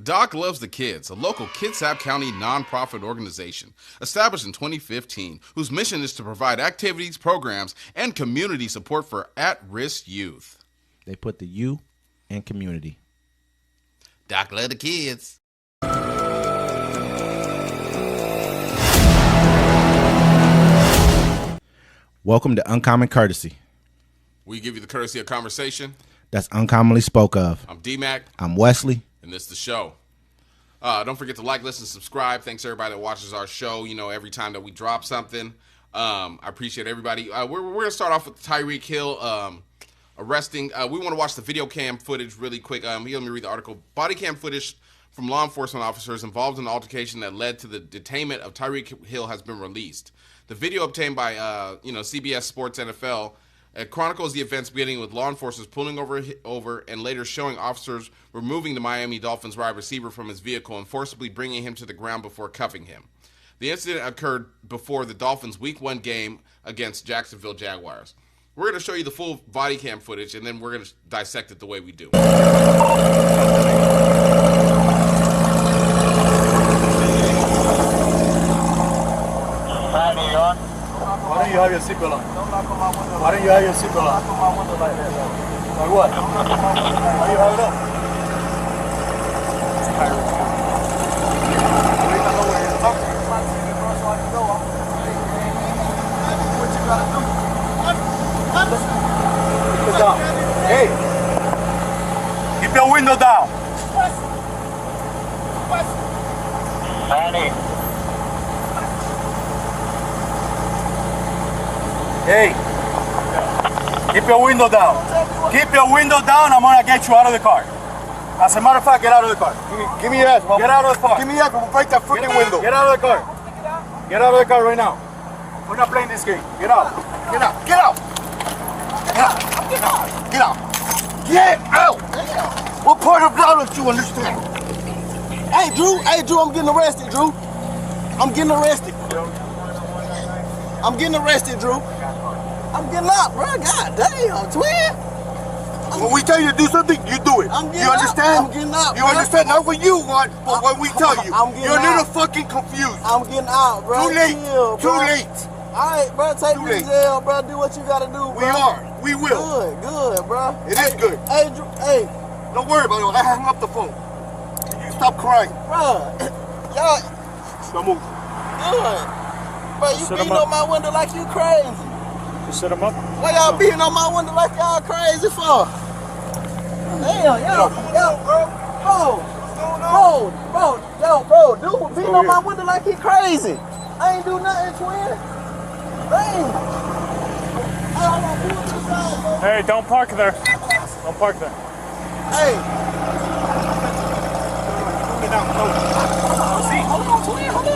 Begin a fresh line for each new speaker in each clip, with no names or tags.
Doc Loves the Kids, a local Kitsap County nonprofit organization established in 2015, whose mission is to provide activities, programs, and community support for at-risk youth.
They put the U in community.
Doc Loves the Kids.
Welcome to Uncommon Courtesy.
We give you the courtesy of conversation
That's uncommonly spoke of.
I'm D-Mac.
I'm Wesley.
And this is the show. Don't forget to like, listen, subscribe. Thanks to everybody that watches our show, every time that we drop something. I appreciate everybody. We're going to start off with Tyreek Hill arresting. We want to watch the video cam footage really quick. Let me read the article. Body cam footage from law enforcement officers involved in the altercation that led to the detainment of Tyreek Hill has been released. The video obtained by, CBS Sports NFL chronicles the events beginning with law enforcement pulling over and later showing officers removing the Miami Dolphins wide receiver from his vehicle and forcibly bringing him to the ground before cuffing him. The incident occurred before the Dolphins' Week 1 game against Jacksonville Jaguars. We're going to show you the full body cam footage, and then we're going to dissect it the way we do.
Why don't you have your seatbelt on? Why don't you have your seatbelt on? Like what? Why do you have it up? Put down. Hey! Keep your window down. Manny. Hey, keep your window down. Keep your window down. I'm gonna get you out of the car. As a matter of fact, get out of the car. Give me your ass. Get out of the car. Give me your ass. We'll break that freaking window. Get out of the car. Get out of the car right now. We're not playing this game. Get out. Get out. Get out. Get out. Get out. Get out. What part of that don't you understand?
Hey, Drew, I'm getting arrested, Drew. I'm getting arrested. Drew. I'm getting out, bro. God damn, twin.
When we tell you to do something, you do it. You understand?
I'm getting out,
You
bro.
understand? Not what you want, but what we tell you. You're a little fucking confused.
I'm getting out, bro.
Too late.
Chill,
Too
bro.
late.
All right, bro. Take me to jail, bro. Do what you gotta do, bro.
We are. We will.
Good, bro.
It is good.
Hey, Drew. Hey,
Don't worry about it. I hung up the phone. You stop crying.
bro. Y'all,
Don't move.
good. Bro, you beating on my window like you crazy.
You set him up.
Why y'all beating on my window like y'all crazy for? Damn, yo, bro, dude beating on my window like he crazy. I ain't do nothing, twin. Damn.
Hey, don't park there. Don't park there.
Hey.
Get down.
Hold on, twin, hold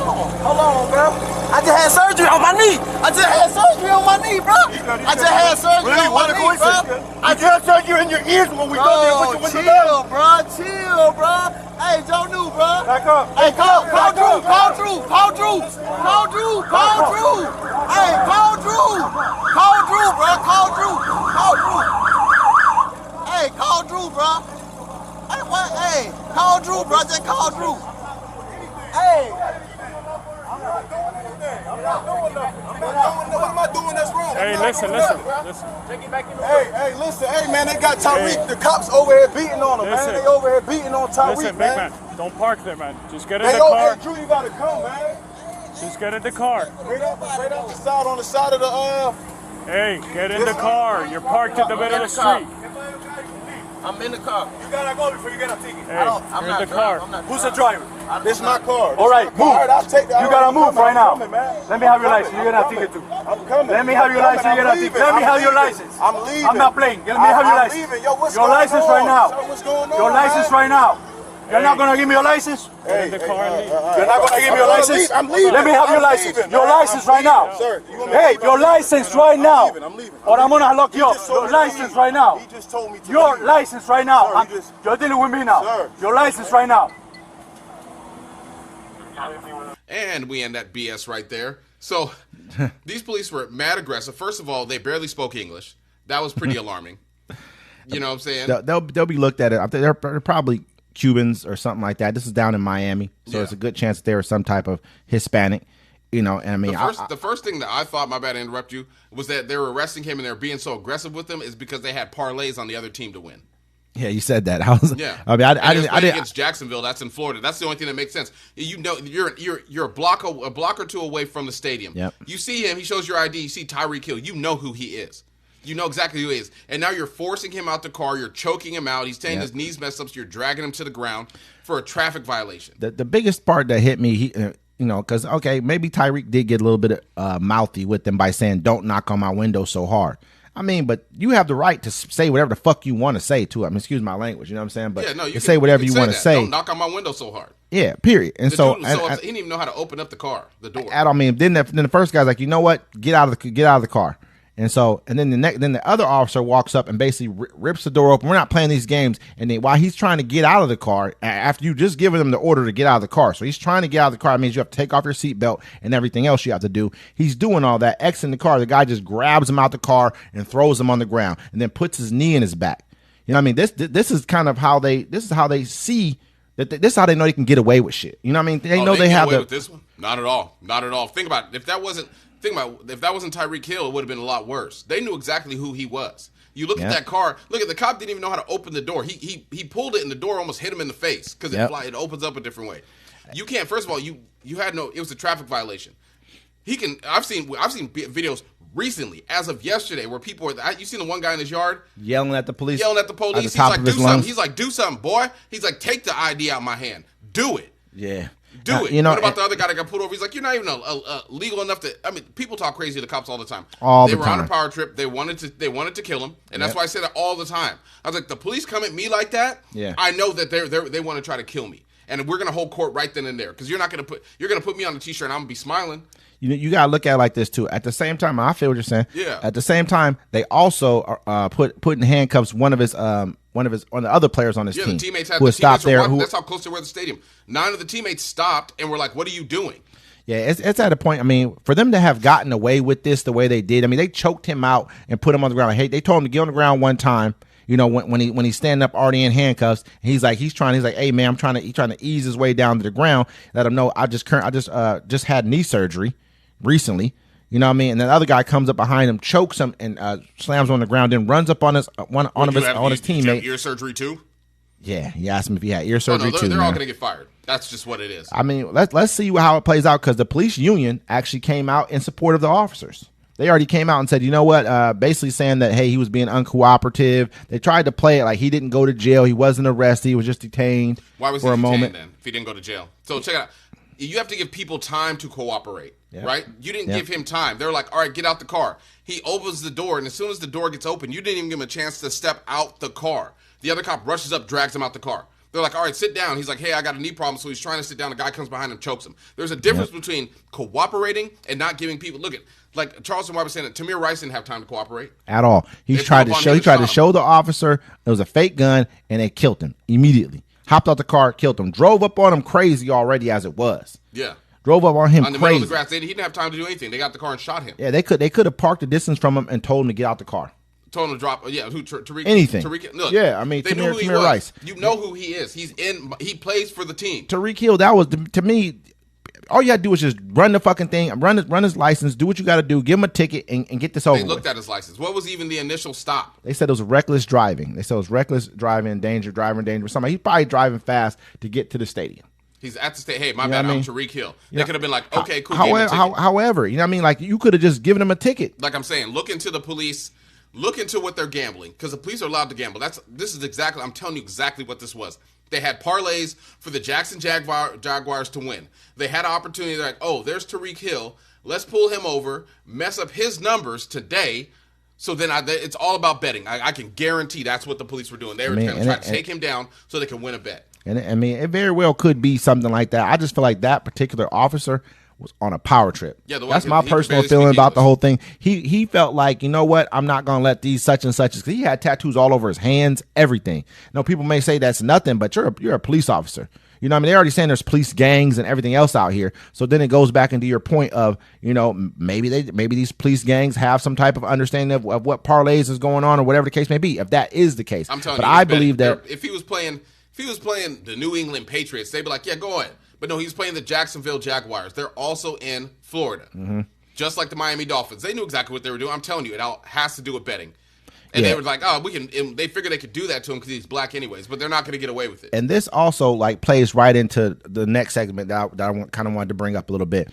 on, bro. I just had surgery on my knee. bro. I just had surgery on my knee, bro. I just had surgery
in your ears when we go there. Put your window down.
Chill, bro. Hey, Joe New, bro.
Back up.
Hey, call Drew. Hey, call Drew, bro. Hey, call Drew, bro. Hey, what? Hey, call Drew, bro. Just call Drew. Hey.
What am I doing that's wrong?
Hey, listen.
Hey, listen. Hey, man, they got Tyreek. The cops over here beating on him, man.
Listen.
They over here beating on Tyreek,
Listen, big man. Don't park there, man. Just get in
Hey,
the car.
Drew, you gotta come, man.
Just get in the car.
Straight up the side, on the side of the,
Hey, get in the car. You're parked in the middle of the street.
I'm in the car.
You gotta go before you get a ticket.
Hey, you're in the car.
Who's the driver? This is my car.
All right, move.
I'll take that.
You gotta move right now.
Coming, man.
Let me have your license. You're gonna have a ticket too.
I'm coming.
Let me have your license. You're gonna have a ticket. Let me have your license.
I'm leaving.
I'm not playing. Let me have your
I'm
license.
leaving. Yo, what's
Your
going
license
on?
right now.
Sir, what's going on,
Your license right now. You're not gonna give me your license?
Get in the car and leave.
You're not gonna give me your license?
I'm leaving.
Let me have your
I'm
license.
leaving,
Your
man.
license
I'm
right now.
leaving. Sir, you want me to
Hey,
leave?
your license right now.
I'm leaving.
Or I'm gonna lock you
He
up.
just told
Your
me to
license
leave.
right now.
He just told me to
Your
leave.
license right now.
Sir, he just-
You're dealing with me now.
Sir.
Your license right now.
And we end that BS right there. So these police were mad aggressive. First of all, they barely spoke English. That was pretty alarming. You know what I'm saying?
They'll be looked at it. They're probably Cubans or something like that. This is down in Miami, so it's a good chance that there was some type of Hispanic. And I mean,
the first thing that I thought, my bad to interrupt you, was that they were arresting him and they were being so aggressive with him is because they had parlays on the other team to win.
Yeah, you said that. I mean, I didn't
against Jacksonville. That's in Florida. That's the only thing that makes sense. You know, you're a block or two away from the stadium.
Yep.
You see him. He shows your ID. You see Tyreek Hill. You know who he is. You know exactly who he is. And now you're forcing him out the car. You're choking him out. He's saying his knees messed up. So you're dragging him to the ground for a traffic violation.
The biggest part that hit me, because maybe Tyreek did get a little bit mouthy with them by saying, "Don't knock on my window so hard." I mean, but you have the right to say whatever the fuck you want to say to him. Excuse my language, you know what I'm saying? But
yeah, no, you
can say whatever you want to say.
Don't knock on my window so hard.
Yeah, period. And so,
he didn't even know how to open up the door.
I mean, then the first guy's like, you know what? Get out of the car. And then the other officer walks up and basically rips the door open. We're not playing these games. And then while he's trying to get out of the car, after you just given him the order to get out of the car, so he's trying to get out of the car. It means you have to take off your seatbelt and everything else you have to do. He's doing all that, exiting the car. The guy just grabs him out the car and throws him on the ground, and then puts his knee in his back. You know what I mean? This is kind of how they see that. This is how they know they can get away with shit. You know what I mean? They know they have
away with this one. Not at all. Not at all. Think about it. If that wasn't Tyreek Hill, it would have been a lot worse. They knew exactly who he was. You look at that car. Look at the cop didn't even know how to open the door. He pulled it and the door almost hit him in the face because it opens up a different way. You can't. First of all, you had no. It was a traffic violation. I've seen videos recently, as of yesterday, where people are. You seen the one guy in his yard
yelling at the police.
He's like, do something. He's like, do something, boy. He's like, take the ID out of my hand. Do it.
Yeah.
Do it. What about the other guy that got pulled over? He's like, you're not even legal enough to. I mean, people talk crazy to the cops all the time. They were on a power trip. They wanted to kill him, and that's why I say that all the time. I was like, the police come at me like that.
Yeah.
I know that they want to try to kill me, and we're gonna hold court right then and there because you're gonna put me on the t-shirt and I'm gonna be smiling.
You gotta look at it like this too. At the same time, I feel what you're saying.
Yeah.
At the same time, they also put in handcuffs one of the other players on his team.
Yeah, the teammates had
who stopped there.
That's how close they were to the stadium. 9 of the teammates stopped and were like, "What are you doing?"
Yeah, it's at a point. I mean, for them to have gotten away with this the way they did. I mean, they choked him out and put him on the ground. Hey, they told him to get on the ground one time. You know, when he's standing up already in handcuffs, he's like, hey man, he's trying to ease his way down to the ground. Let him know I just had knee surgery recently. You know what I mean? And the other guy comes up behind him, chokes him, and slams him on the ground. Then runs up on his teammate.
Did you have ear surgery too?
Yeah, he asked him if he had ear surgery too.
They're all going to get fired. That's just what it is.
I mean, let's see how it plays out because the police union actually came out in support of the officers. They already came out and said, you know what, basically saying that, hey, he was being uncooperative. They tried to play it like he didn't go to jail. He wasn't arrested. He was just detained
for a moment. Why was he detained then if he didn't go to jail? So check it out. You have to give people time to cooperate, right? You didn't give him time. They're like, all right, get out the car. He opens the door, and as soon as the door gets open, you didn't even give him a chance to step out the car. The other cop rushes up, drags him out the car. They're like, all right, sit down. He's like, hey, I got a knee problem, so he's trying to sit down. The guy comes behind him, chokes him. There's a difference between cooperating and not giving people. Look at like Charleston White was saying that Tamir Rice didn't have time to cooperate
at all. He tried to show the officer it was a fake gun, and they killed him immediately. Hopped out the car, killed him. Drove up on him crazy already as it was.
Yeah.
Drove up on him
on the
crazy.
Middle of the grass. He didn't have time to do anything. They got the car and shot him.
Yeah, they could have parked a distance from him and told him to get out the car.
Told him to drop. Yeah, Tariq.
Anything.
Tariq, look,
yeah, I mean,
they knew who he was.
Rice.
You know who he is. He plays for the team.
Tyreek Hill. That was to me. All you got to do is just run the fucking thing, run his license, do what you got to do, give him a ticket, and get this over with.
They looked at his license. What was even the initial stop?
They said it was reckless driving. They said it was reckless driving, driving danger. Somebody, he's probably driving fast to get to the stadium.
He's at the state. Hey, my bad. I'm Tyreek Hill. They could have been like, okay, cool.
However, you know what I mean? Like, you could have just given him a ticket.
Like I'm saying, look into the police. Look into what they're gambling because the police are allowed to gamble. This is exactly. I'm telling you exactly what this was. They had parlays for the Jacksonville Jaguars to win. They had an opportunity. They're like, oh, there's Tyreek Hill. Let's pull him over, mess up his numbers today. So then it's all about betting. I can guarantee that's what the police were doing. They were going to try to take him down so they can win a bet.
And I mean, it very well could be something like that. I just feel like that particular officer was on a power trip. Yeah, that's my personal feeling about the whole thing. He felt like, you know what, I'm not going to let these such and such. He had tattoos all over his hands, everything. You people may say that's nothing, but you're a police officer. You know what I mean? They're already saying there's police gangs and everything else out here. So then it goes back into your point of, you know, maybe these police gangs have some type of understanding of what parlays is going on or whatever the case may be. If that is the case,
I'm telling
but
you,
I believe that
if he was playing he was playing the New England Patriots, they'd be like, yeah, go ahead. But no, he was playing the Jacksonville Jaguars. They're also in Florida. Just like the Miami Dolphins. They knew exactly what they were doing. I'm telling you, it all has to do with betting. And they were like, oh, we can. And they figured they could do that to him because he's black anyways, but they're not going to get away with it.
And this also like plays right into the next segment that I kind of wanted to bring up a little bit.